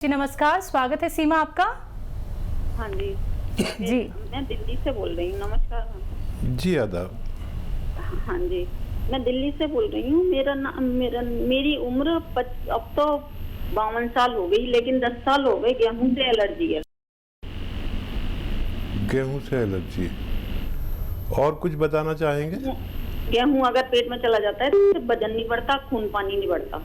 जी नमस्कार, स्वागत है सीमा आपका। हाँ जी। जी मैं दिल्ली से बोल रही हूँ। नमस्कार मैम। जी आदाब। हाँ जी, मैं दिल्ली से बोल रही हूँ। मेरी उम्र अब तो 52 साल हो गई, लेकिन 10 साल हो गए गेहूं से एलर्जी है। गेहूं से एलर्जी, और कुछ बताना चाहेंगे? गेहूं अगर पेट में चला जाता है तो वजन नहीं बढ़ता, खून पानी नहीं बढ़ता।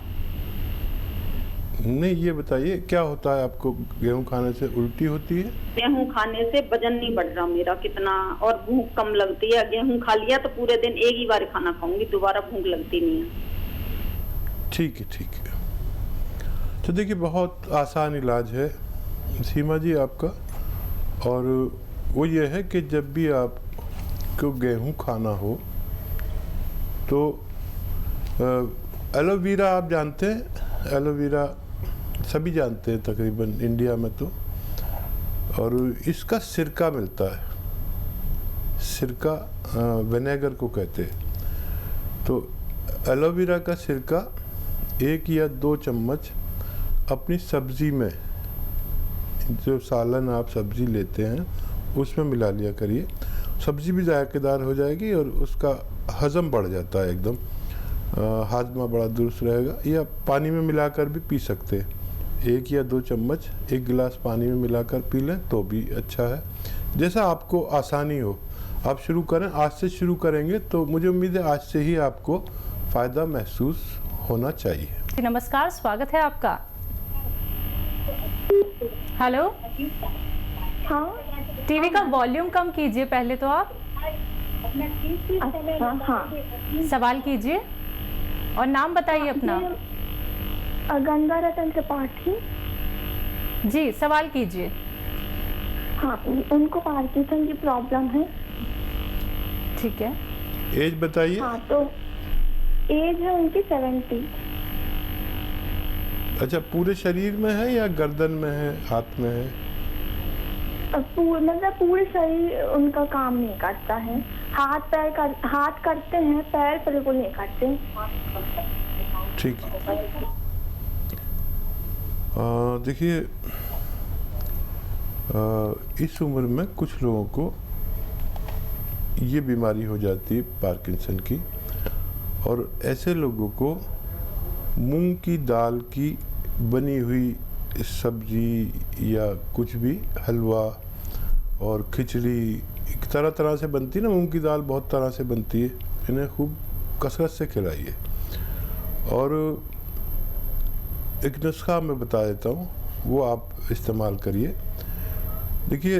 नहीं, ये बताइए क्या होता है आपको? गेहूं खाने से उल्टी होती है? गेहूं खाने से वजन नहीं बढ़ रहा मेरा कितना, और भूख कम लगती है। गेहूं खा लिया तो पूरे दिन एक ही बार खाना खाऊंगी, दोबारा भूख लगती नहीं है। ठीक है, ठीक है। तो देखिए, बहुत आसान इलाज है सीमा जी आपका, और वो ये है कि जब भी आपको गेहूं खाना हो तो एलोवेरा, आप जानते हैं एलोवेरा, सभी जानते हैं तकरीबन इंडिया में तो, और इसका सिरका मिलता है। सिरका विनेगर को कहते हैं। तो एलोवेरा का सिरका 1 या 2 चम्मच अपनी सब्ज़ी में, जो सालन आप सब्ज़ी लेते हैं उसमें मिला लिया करिए। सब्ज़ी भी जायकेदार हो जाएगी और उसका हज़म बढ़ जाता है एकदम, हाजमा बड़ा दुरुस्त रहेगा। या पानी में मिलाकर भी पी सकते हैं। 1 या 2 चम्मच 1 गिलास पानी में मिलाकर पी लें तो भी अच्छा है। जैसा आपको आसानी हो आप शुरू करें। आज से शुरू करेंगे तो मुझे उम्मीद है आज से ही आपको फ़ायदा महसूस होना चाहिए। नमस्कार, स्वागत है आपका। हेलो, हाँ, टीवी का वॉल्यूम कम कीजिए पहले तो आप। अच्छा, हाँ। सवाल कीजिए और नाम बताइए अपना। गंगा रतन त्रिपाठी। जी, सवाल कीजिए। हाँ, उनको पार्किंसन की प्रॉब्लम है। ठीक है। एज बताइए। हाँ, तो एज है उनकी 70। अच्छा, पूरे शरीर में है या गर्दन में है, हाथ में है? मतलब पूरे शरीर उनका काम नहीं करता है। हाथ करते हैं, पैर बिल्कुल नहीं करते। ठीक है। देखिए, इस उम्र में कुछ लोगों को ये बीमारी हो जाती है पार्किंसन की, और ऐसे लोगों को मूंग की दाल की बनी हुई सब्जी या कुछ भी, हलवा और खिचड़ी, तरह तरह से बनती है ना, मूंग की दाल बहुत तरह से बनती है, इन्हें खूब कसरत से खिलाइए। और एक नुस्खा मैं बता देता हूँ, वो आप इस्तेमाल करिए। देखिए,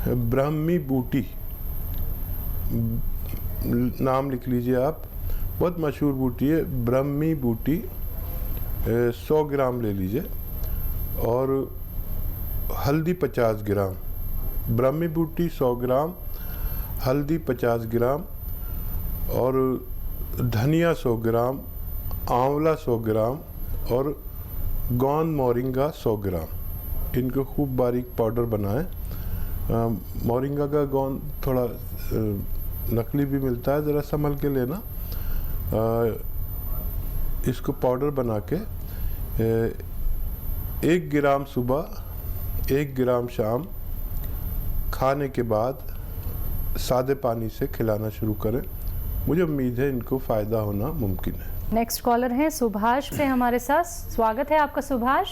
ब्राह्मी बूटी नाम लिख लीजिए आप, बहुत मशहूर बूटी है ब्राह्मी बूटी। 100 ग्राम ले लीजिए, और हल्दी 50 ग्राम। ब्राह्मी बूटी 100 ग्राम, हल्दी 50 ग्राम, और धनिया 100 ग्राम, आंवला 100 ग्राम, और गोंद मोरिंगा 100 ग्राम। इनको खूब बारीक पाउडर बनाएं। मोरिंगा का गोंद थोड़ा नकली भी मिलता है, ज़रा संभल के लेना। इसको पाउडर बना के 1 ग्राम सुबह, 1 ग्राम शाम, खाने के बाद सादे पानी से खिलाना शुरू करें। मुझे उम्मीद है इनको फ़ायदा होना मुमकिन है। नेक्स्ट कॉलर हैं सुभाष से हमारे साथ। स्वागत है आपका सुभाष।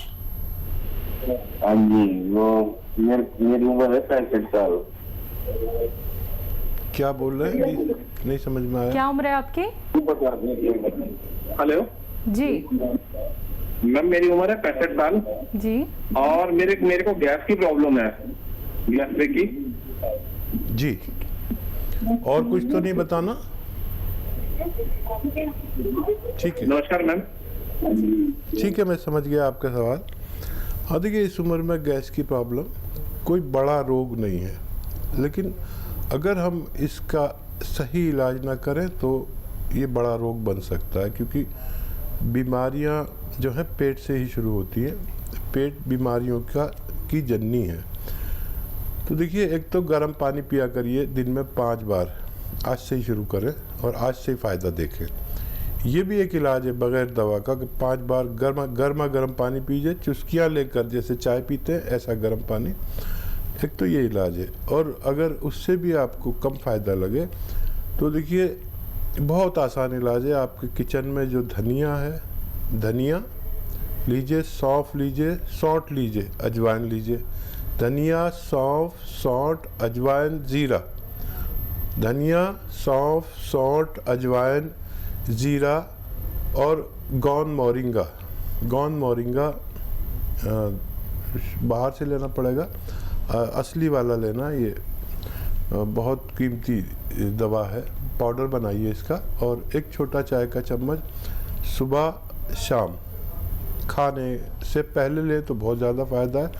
हाँ जी, वो मेरी उम्र है 65 साल। क्या बोल रहे हैं? नहीं समझ में आया। क्या उम्र है आपकी? हेलो जी मैम, मेरी उम्र है 65 साल जी। और मेरे को गैस की प्रॉब्लम है, गैस्ट्रिक की। जी, और कुछ तो नहीं बताना? ठीक है, नमस्कार मैम। ठीक है, मैं समझ गया आपका सवाल। हाँ, देखिए, इस उम्र में गैस की प्रॉब्लम कोई बड़ा रोग नहीं है, लेकिन अगर हम इसका सही इलाज ना करें तो ये बड़ा रोग बन सकता है, क्योंकि बीमारियां जो हैं पेट से ही शुरू होती हैं। पेट बीमारियों की जननी है। तो देखिए, एक तो गर्म पानी पिया करिए दिन में 5 बार। आज से ही शुरू करें और आज से ही फ़ायदा देखें। ये भी एक इलाज है बगैर दवा का कि 5 बार गर्मा गर्म पानी पीजिए, चुस्कियाँ लेकर, जैसे चाय पीते हैं ऐसा गर्म पानी। एक तो ये इलाज है। और अगर उससे भी आपको कम फ़ायदा लगे तो देखिए बहुत आसान इलाज है। आपके किचन में जो धनिया है, धनिया लीजिए, सौंफ लीजिए, सौंठ लीजिए, अजवाइन लीजिए। धनिया, सौंफ, सौंठ, अजवाइन, ज़ीरा। धनिया, सौंफ, सौंठ, अजवाइन, ज़ीरा और गौन मोरिंगा। गौन मोरिंगा बाहर से लेना पड़ेगा, असली वाला लेना। ये बहुत कीमती दवा है। पाउडर बनाइए इसका और एक छोटा चाय का चम्मच सुबह शाम खाने से पहले ले तो बहुत ज़्यादा फ़ायदा है,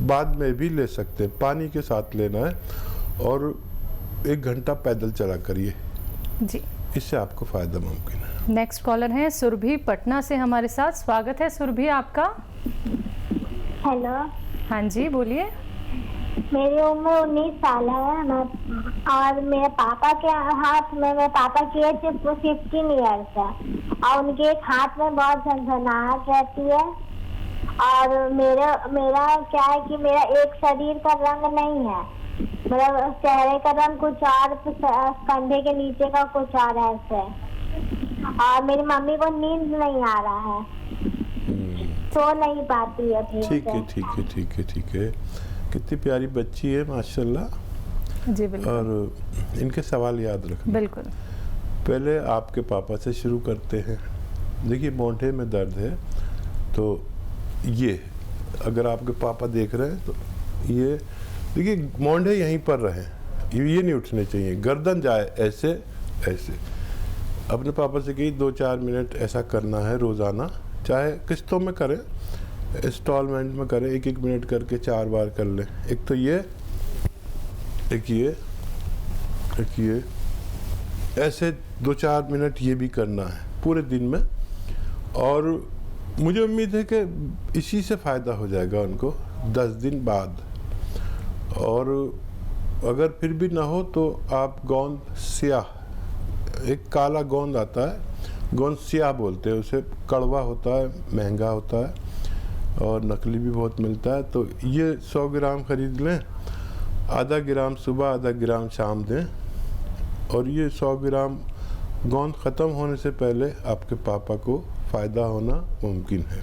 बाद में भी ले सकते हैं। पानी के साथ लेना है और 1 घंटा पैदल चला करिए जी, इससे आपको फ़ायदा मुमकिन है। नेक्स्ट कॉलर हैं सुरभि पटना से हमारे साथ। स्वागत है सुरभि आपका। हेलो, हाँ जी बोलिए। मेरी उम्र 19 साल है और मेरे पापा के हाथ में, मेरे पापा की एज 15 ईयर्स है और उनके एक हाथ में बहुत झनझनाहट रहती है। और मेरा क्या है कि मेरा एक शरीर का रंग नहीं है, मेरा चेहरे का रंग कुछ और, कंधे के नीचे का कुछ और ऐसे। और मेरी मम्मी को नींद नहीं आ रहा है, सो नहीं पाती है ठीक है, ठीक है, ठीक है, ठीक है। कितनी प्यारी बच्ची है माशाल्लाह। जी बिल्कुल। और इनके सवाल याद रखना। बिल्कुल। पहले आपके पापा से शुरू करते हैं। देखिए मोढ़े में दर्द है तो ये, अगर आपके पापा देख रहे हैं तो ये देखिए मोढ़े यहीं पर रहे, ये नहीं उठने चाहिए, गर्दन जाए ऐसे ऐसे। अपने पापा से कही 2-4 मिनट ऐसा करना है रोज़ाना, चाहे किस्तों में करें, इंस्टॉलमेंट में करें, 1-1 मिनट करके 4 बार कर लें। एक तो ये, एक ये, एक ये, ऐसे 2-4 मिनट ये भी करना है पूरे दिन में। और मुझे उम्मीद है कि इसी से फ़ायदा हो जाएगा उनको 10 दिन बाद। और अगर फिर भी ना हो तो आप गोंद स्याह, एक काला गोंद आता है, गोंद स्याह बोलते हैं उसे, कड़वा होता है, महंगा होता है और नकली भी बहुत मिलता है। तो ये 100 ग्राम खरीद लें, आधा ग्राम सुबह, आधा ग्राम शाम दें। और ये 100 ग्राम गोंद ख़त्म होने से पहले आपके पापा को फ़ायदा होना मुमकिन है।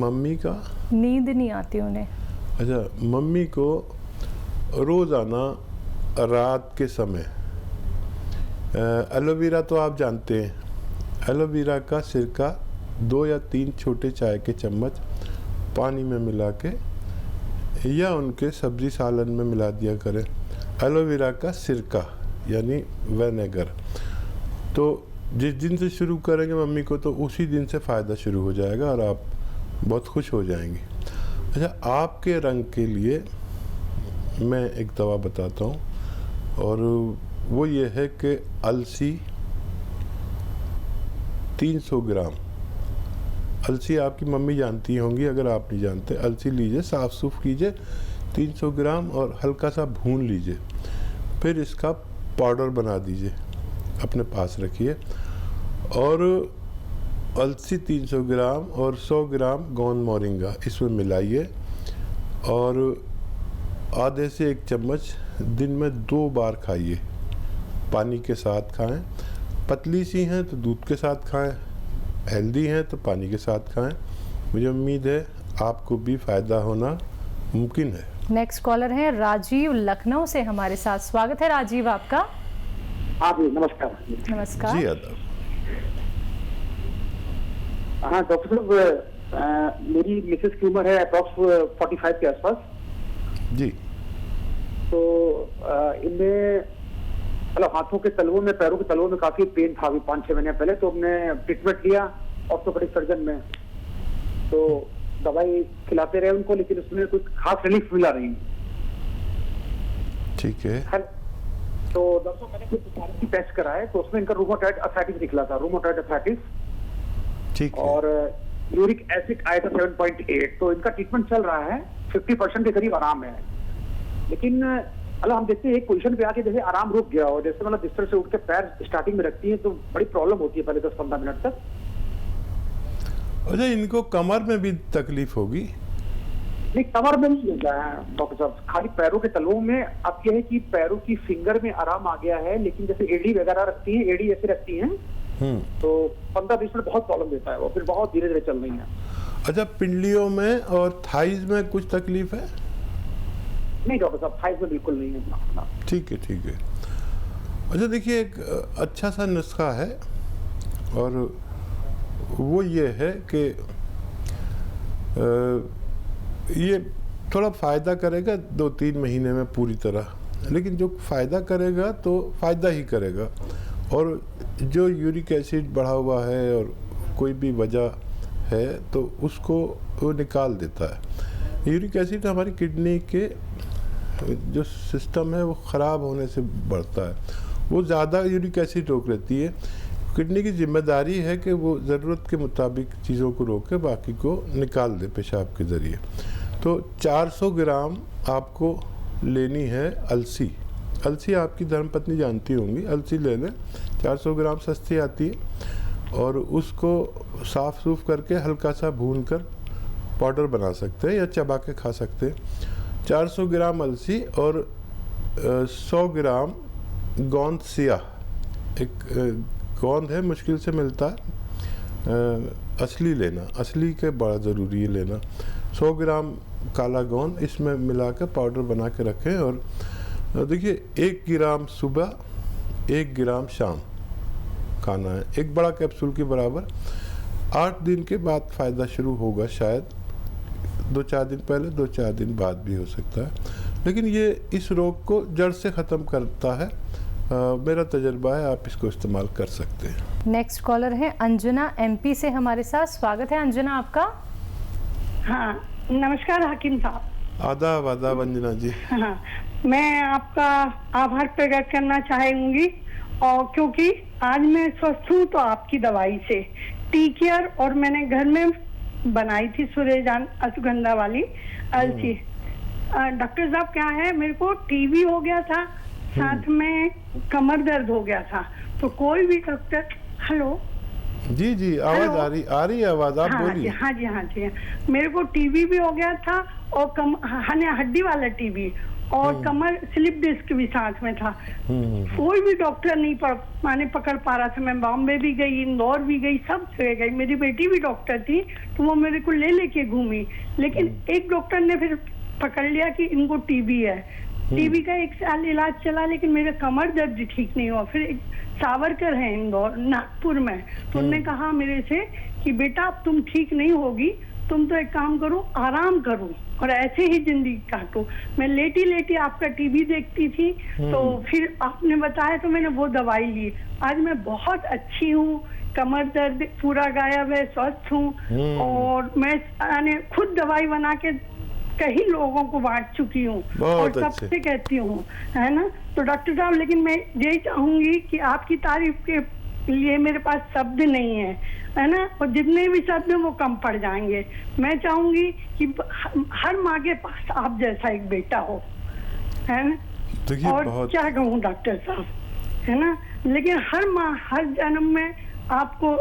मम्मी का नींद नहीं आती उन्हें। अच्छा, मम्मी को रोज़ाना रात के समय एलोवेरा तो आप जानते हैं, एलोवेरा का सिरका 2 या 3 छोटे चाय के चम्मच पानी में मिला के या उनके सब्जी सालन में मिला दिया करें। एलोवेरा का सिरका यानी विनेगर। तो जिस दिन से शुरू करेंगे मम्मी को तो उसी दिन से फ़ायदा शुरू हो जाएगा और आप बहुत खुश हो जाएंगे। अच्छा, आपके रंग के लिए मैं एक दवा बताता हूँ और वो ये है कि अलसी 300 ग्राम, अलसी आपकी मम्मी जानती होंगी, अगर आप नहीं जानते, अलसी लीजिए, साफ़ सूफ कीजिए 300 ग्राम और हल्का सा भून लीजिए, फिर इसका पाउडर बना दीजिए, अपने पास रखिए। और अलसी 300 ग्राम और 100 ग्राम गोंद मोरिंगा इसमें मिलाइए और आधे से 1 चम्मच दिन में 2 बार खाइए। पानी के साथ खाएं, पतली सी हैं तो दूध के साथ खाएं, हेल्दी हैं तो पानी के साथ खाएं। मुझे उम्मीद है आपको भी फ़ायदा होना मुमकिन है। नेक्स्ट कॉलर है राजीव लखनऊ से हमारे साथ। स्वागत है राजीव आपका। हाँ जी, नमस्कार। नमस्कार जी आदाब। हाँ डॉक्टर साहब, मेरी मिसेस की उम्र है अप्रॉक्स 45 के आसपास जी। तो इनमें मतलब हाथों के तलवों में, पैरों के तलवों में काफी पेन था अभी 5-6 महीने पहले। तो हमने ट्रीटमेंट लिया ऑर्थोपेडिक सर्जन में, तो दवाई खिलाते रहे उनको, लेकिन उसमें कुछ खास रिलीफ मिला नहीं। ठीक है। तो डॉक्टर मैंने कुछ टेस्ट कराए तो उसमें इनका रूमेटॉइड अर्थराइटिस निकला था, रूमेटॉइड अर्थराइटिस। ठीक है। और यूरिक एसिड आया था 7.8। तो इनका ट्रीटमेंट चल रहा है, 50% के करीब आराम है। लेकिन मतलब हम देखते हैं एक पोजीशन पे आके जैसे आराम रुक गया और जैसे मतलब बिस्तर से उठ के पैर स्टार्टिंग में रखती है तो बड़ी प्रॉब्लम होती है पहले 10-15 मिनट तक। अच्छा, इनको कमर में भी तकलीफ होगी? नहीं, कमर में नहीं होता है डॉक्टर साहब, खाली पैरों के तलवों में। अब यह है कि पैरों की फिंगर में आराम आ गया है, लेकिन जैसे एड़ी वगैरह रखती हैं, एड़ी ऐसे रखती हैं तो 15-20 मिनट बहुत प्रॉब्लम देता है वो, फिर बहुत धीरे धीरे चल रही है। अच्छा, पिंडलियों में और थाइज में कुछ तकलीफ है? नहीं डॉक्टर साहब, थाइज में बिल्कुल नहीं है। ठीक है, ठीक है। अच्छा देखिए, एक अच्छा सा नुस्खा है और वो ये है कि ये थोड़ा फ़ायदा करेगा 2-3 महीने में पूरी तरह, लेकिन जो फ़ायदा करेगा तो फ़ायदा ही करेगा। और जो यूरिक एसिड बढ़ा हुआ है और कोई भी वजह है तो उसको वो निकाल देता है। यूरिक एसिड हमारी किडनी के जो सिस्टम है वो ख़राब होने से बढ़ता है, वो ज़्यादा यूरिक एसिड रोक लेती है। किडनी की जिम्मेदारी है कि वो ज़रूरत के मुताबिक चीज़ों को रोक के बाकी को निकाल दे पेशाब के ज़रिए। तो 400 ग्राम आपको लेनी है अलसी। अलसी आपकी धर्मपत्नी जानती होंगी, अलसी ले लें, 400 ग्राम सस्ती आती है। और उसको साफ़ सूफ करके हल्का सा भून कर पाउडर बना सकते हैं या चबा के खा सकते हैं। 400 ग्राम अलसी और 100 ग्राम गोंद सियाह, एक गोंद है मुश्किल से मिलता है, असली लेना, असली के बड़ा ज़रूरी है लेना। 100 ग्राम काला गोंद इसमें मिला कर पाउडर बना के रखें। और देखिए 1 ग्राम सुबह 1 ग्राम शाम खाना है, एक बड़ा कैप्सूल के बराबर। 8 दिन के बाद फ़ायदा शुरू होगा, शायद 2-4 दिन पहले 2-4 दिन बाद भी हो सकता है, लेकिन ये इस रोग को जड़ से ख़त्म करता है। मेरा तजर्बा है, आप इसको इस्तेमाल कर सकते हैं। नेक्स्ट कॉलर है अंजना MP से हमारे साथ। स्वागत है अंजना आपका। हाँ, नमस्कार हकीम साहब। आदाब आदाब अंजना जी। हाँ, मैं आपका आभार प्रकट करना चाहूंगी, और क्योंकि आज मैं स्वस्थ हूँ तो आपकी दवाई से टी केयर, और मैंने घर में बनाई थी सुरेजान अश्वगंधा वाली अलसी। डॉक्टर साहब क्या है, मेरे को टीबी हो गया था, साथ में कमर दर्द हो गया था, तो कोई भी डॉक्टर, हेलो जी जी, आवाज आ रही है आवाज, आप बोलिए। हाँ जी, मेरे को टीबी भी हो गया था और हड्डी वाला टीबी और कमर स्लिप डिस्क भी साथ में था। कोई भी डॉक्टर नहीं पकड़ पा रहा था। मैं बॉम्बे भी गई, इंदौर भी गई, सब जगह गई। मेरी बेटी भी डॉक्टर थी तो वो मेरे को लेके घूमी, लेकिन एक डॉक्टर ने फिर पकड़ लिया कि इनको टीबी है। टीबी का 1 साल इलाज चला, लेकिन मेरा कमर दर्द ठीक नहीं हुआ। फिर एक सावरकर है इंदौर नागपुर में, तो उन्होंने कहा मेरे से कि बेटा अब तुम ठीक नहीं होगी, तुम तो एक काम करो, आराम करो और ऐसे ही जिंदगी काटो। मैं लेटी लेटी आपका टीवी देखती थी, तो फिर आपने बताया तो मैंने वो दवाई ली। आज मैं बहुत अच्छी हूँ, कमर दर्द पूरा गायब है, स्वस्थ हूँ। और मैं खुद दवाई बना के कई लोगों को बांट चुकी हूँ और सबसे कहती हूँ, है ना। तो डॉक्टर साहब, लेकिन मैं यही चाहूंगी कि आपकी तारीफ के लिए मेरे पास शब्द नहीं है ना, और जितने भी शब्द हैं वो कम पड़ जाएंगे। मैं चाहूंगी कि हर माँ के पास आप जैसा एक बेटा हो, है ना। और क्या कहूँ डॉक्टर साहब, है ना, लेकिन हर माँ हर जन्म में आपको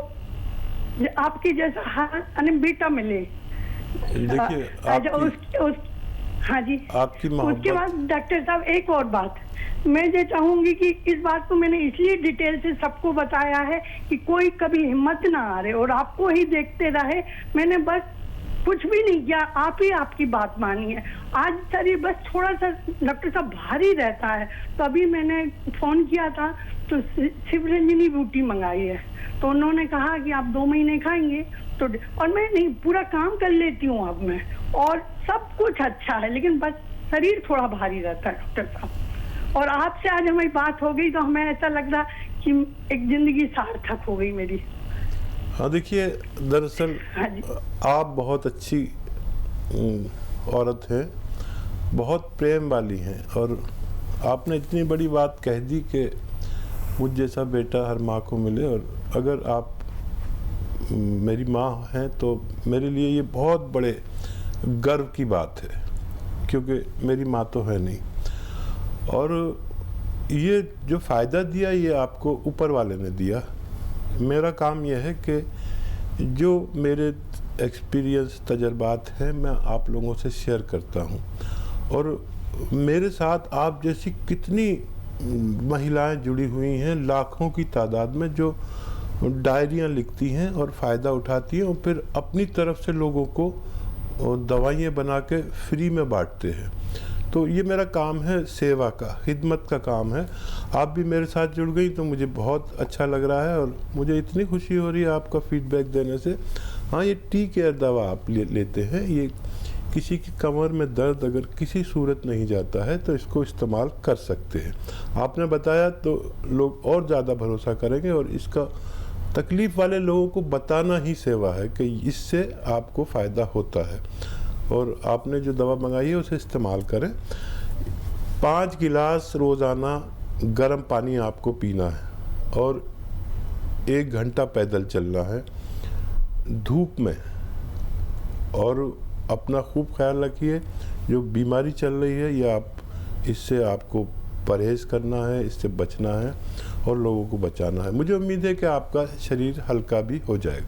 आपके जैसा हर बेटा मिले। देखिए हाँ जी, आपकी उसके बाद डॉक्टर साहब एक और बात मैं ये चाहूंगी कि इस बात को मैंने इसलिए डिटेल से सबको बताया है कि कोई कभी हिम्मत ना हारे और आपको ही देखते रहे। मैंने बस कुछ भी नहीं किया, आप ही आपकी बात मानी है। आज शरीर बस थोड़ा सा डॉक्टर साहब भारी रहता है, तो अभी मैंने फोन किया था तो शिवरंजनी बूटी मंगाई है, तो उन्होंने कहा कि आप 2 महीने खाएंगे तो, और मैं नहीं पूरा काम कर लेती हूँ अब मैं, और सब कुछ अच्छा है, लेकिन बस शरीर थोड़ा भारी रहता है डॉक्टर साहब। और आपसे आज हमारी बात हो गई तो हमें ऐसा लग रहा कि एक जिंदगी सार्थक हो गई मेरी। हाँ देखिए, दरअसल आप बहुत अच्छी औरत हैं, बहुत प्रेम वाली हैं, और आपने इतनी बड़ी बात कह दी कि मुझ जैसा बेटा हर माँ को मिले। और अगर आप मेरी माँ हैं तो मेरे लिए ये बहुत बड़े गर्व की बात है, क्योंकि मेरी माँ तो है नहीं। और ये जो फ़ायदा दिया ये आपको ऊपर वाले ने दिया। मेरा काम यह है कि जो मेरे एक्सपीरियंस तजर्बात हैं मैं आप लोगों से शेयर करता हूँ, और मेरे साथ आप जैसी कितनी महिलाएं जुड़ी हुई हैं लाखों की तादाद में, जो डायरियाँ लिखती हैं और फ़ायदा उठाती हैं और फिर अपनी तरफ से लोगों को दवाइयाँ बना के फ्री में बांटते हैं। तो ये मेरा काम है, सेवा का, खिदमत का काम है। आप भी मेरे साथ जुड़ गई तो मुझे बहुत अच्छा लग रहा है और मुझे इतनी खुशी हो रही है आपका फीडबैक देने से। हाँ, ये टी केयर दवा आप लेते हैं, ये किसी की कमर में दर्द अगर किसी सूरत नहीं जाता है तो इसको इस्तेमाल कर सकते हैं। आपने बताया तो लोग और ज़्यादा भरोसा करेंगे, और इसका तकलीफ़ वाले लोगों को बताना ही सेवा है कि इससे आपको फ़ायदा होता है। और आपने जो दवा मंगाई है उसे इस्तेमाल करें। 5 गिलास रोज़ाना गर्म पानी आपको पीना है और 1 घंटा पैदल चलना है धूप में। और अपना खूब ख्याल रखिए, जो बीमारी चल रही है ये इससे आपको परहेज़ करना है, इससे बचना है और लोगों को बचाना है। मुझे उम्मीद है कि आपका शरीर हल्का भी हो जाएगा।